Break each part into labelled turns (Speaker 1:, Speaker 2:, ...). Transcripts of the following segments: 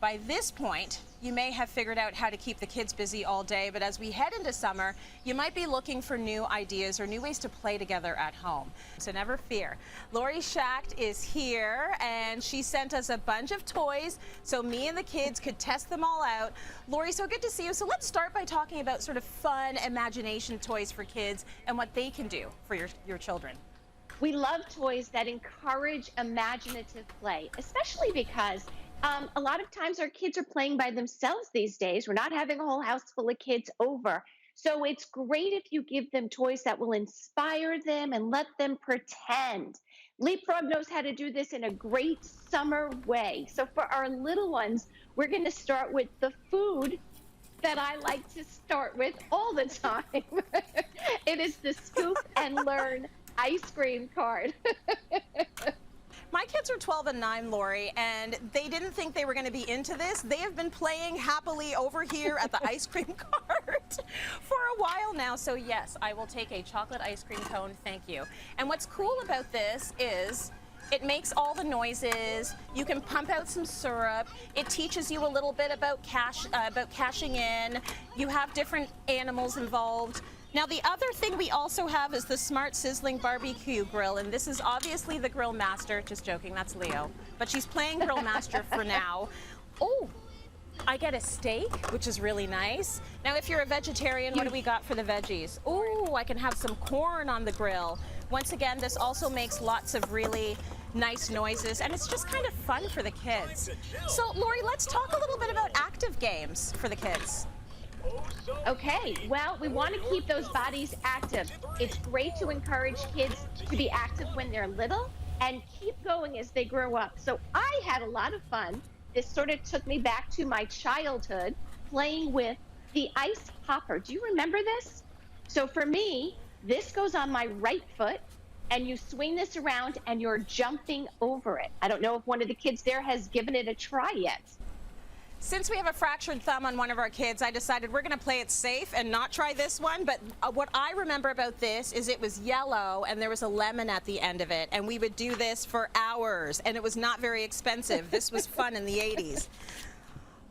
Speaker 1: By this point, you may have figured out how to keep the kids busy all day, but as we head into summer, you might be looking for new ideas or new ways to play together at home. So never fear. Lori Schacht is here, and she sent us a bunch of toys so me and the kids could test them all out. Lori, so good to see you. So let's start by talking about sort of fun imagination toys for kids and what they can do for your children.
Speaker 2: We love toys that encourage imaginative play, especially because a lot of times our kids are playing by themselves these days. We're not having a whole house full of kids over. So it's great if you give them toys that will inspire them and let them pretend. Leapfrog knows how to do this in a great summer way. So for our little ones, we're going to start with the food that I like to start with all the time. It is the Scoop and Learn ice cream card.
Speaker 1: My kids are 12 and 9, Lori, and they didn't think they were going to be into this. They have been playing happily over here at the ice cream cart for a while now. So yes, I will take a chocolate ice cream cone, thank you. And what's cool about this is it makes all the noises. You can pump out some syrup. It teaches you a little bit about cashing in. You have different animals involved. Now, the other thing we also have is the Smart Sizzling Barbecue Grill, and this is obviously the Grill Master. Just joking, that's Leo. But she's playing Grill Master for now. Oh, I get a steak, which is really nice. Now, if you're a vegetarian, what do we got for the veggies? Oh, I can have some corn on the grill. Once again, this also makes lots of really nice noises, and it's just kind of fun for the kids. So, Lori, let's talk a little bit about active games for the kids.
Speaker 2: Okay, well, we want to keep those bodies active. It's great to encourage kids to be active when they're little and keep going as they grow up. So I had a lot of fun. This sort of took me back to my childhood playing with the ice hopper. Do you remember this? So for me, this goes on my right foot, and you swing this around and you're jumping over it. I don't know if one of the kids there has given it a try yet.
Speaker 1: Since we have a fractured thumb on one of our kids, I decided we're going to play it safe and not try this one. But what I remember about this is it was yellow and there was a lemon at the end of it. And we would do this for hours, and it was not very expensive. This was fun in the 80s.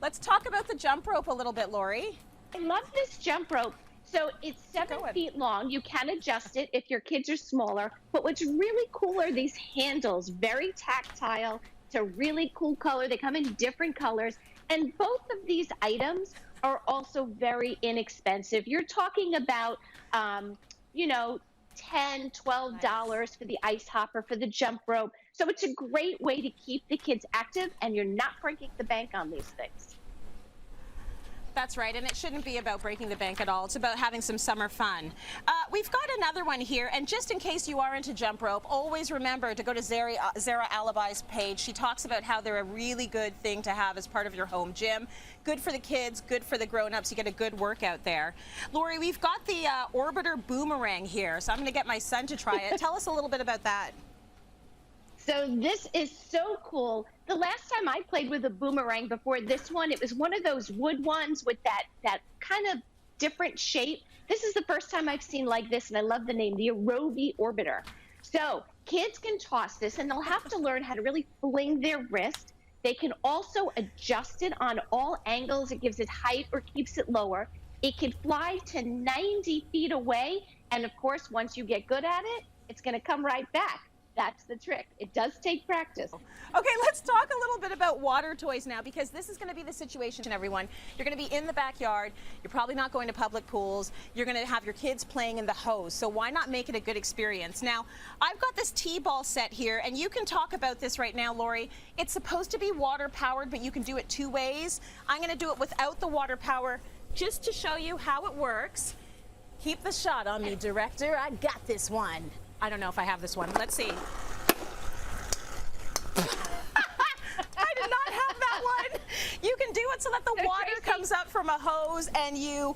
Speaker 1: Let's talk about the jump rope a little bit, Lori.
Speaker 2: I love this jump rope. So it's 7 feet long. You can adjust it if your kids are smaller. But what's really cool are these handles, very tactile. It's a really cool color. They come in different colors. And both of these items are also very inexpensive. You're talking about, you know, $10, $12 for the ice hopper, for the jump rope. So it's a great way to keep the kids active, and you're not breaking the bank on these things.
Speaker 1: That's right, and it shouldn't be about breaking the bank at all. It's about having some summer fun. We've got another one here, and just in case you are into jump rope, always remember to go to Zara Alibi's page. She talks about how they're a really good thing to have as part of your home gym. Good for the kids, good for the grown-ups. You get a good workout there. Lori, we've got the Orbiter Boomerang here, so I'm going to get my son to try it. Tell us a little bit about that.
Speaker 2: So this is so cool. The last time I played with a boomerang before this one, it was one of those wood ones with that kind of different shape. This is the first time I've seen like this, and I love the name, the Aerobi Orbiter. So kids can toss this, and they'll have to learn how to really fling their wrist. They can also adjust it on all angles. It gives it height or keeps it lower. It can fly to 90 feet away, and of course, once you get good at it, it's going to come right back. That's the trick. It does take practice.
Speaker 1: Okay, let's talk a little bit about water toys now, because this is going to be the situation, everyone. You're going to be in the backyard. You're probably not going to public pools. You're going to have your kids playing in the hose. So why not make it a good experience? Now, I've got this T-ball set here, and you can talk about this right now, Lori. It's supposed to be water powered, but you can do it 2 ways. I'm going to do it without the water power just to show you how it works. Keep the shot on me, director. I got this one. I don't know if I have this one. Let's see. I did not have that one. You can do it so that the water comes up from a hose and you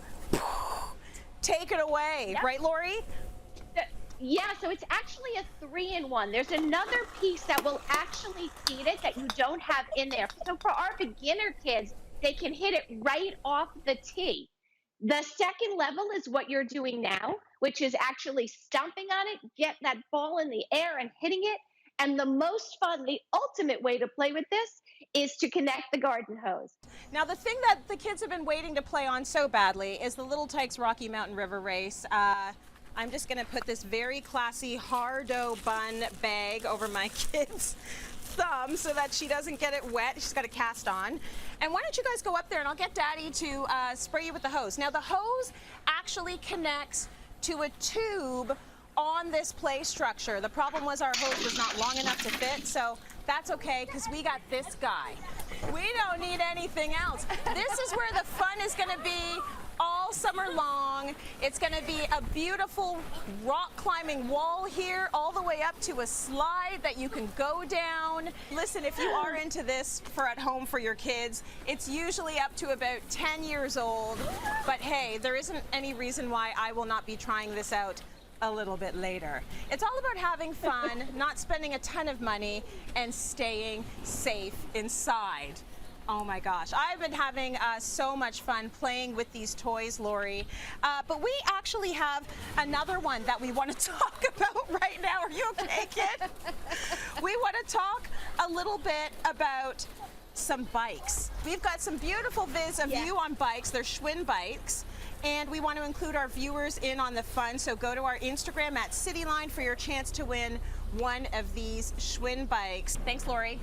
Speaker 1: take it away. Yep. Right, Lori?
Speaker 2: Yeah, so it's actually a 3-in-1. There's another piece that will actually feed it that you don't have in there. So for our beginner kids, they can hit it right off the tee. The second level is what you're doing now, which is actually stomping on it, get that ball in the air and hitting it. And the most fun, the ultimate way to play with this is to connect the garden hose.
Speaker 1: Now, the thing that the kids have been waiting to play on so badly is the Little Tykes Rocky Mountain River Race. I'm just going to put this very classy Hardo bun bag over my kid's thumb so that she doesn't get it wet. She's got a cast on. And why don't you guys go up there and I'll get Daddy to spray you with the hose. Now, the hose actually connects to a tube on this play structure. The problem was our hose was not long enough to fit, so that's okay because we got this guy. We don't need anything else. This is where the fun is going to be all summer long. It's going to be a beautiful rock climbing wall here, all the way up to a slide that you can go down. Listen, if you are into this for at home for your kids, it's usually up to about 10 years old. But hey, there isn't any reason why I will not be trying this out a little bit later. It's all about having fun, not spending a ton of money, and staying safe inside. Oh my gosh, I've been having so much fun playing with these toys, Lori. But we actually have another one that we want to talk about right now. Are you okay, kid? We want to talk a little bit about some bikes. We've got some beautiful viz of you on bikes. They're Schwinn bikes. And we want to include our viewers in on the fun. So go to our Instagram at Cityline for your chance to win one of these Schwinn bikes. Thanks, Lori.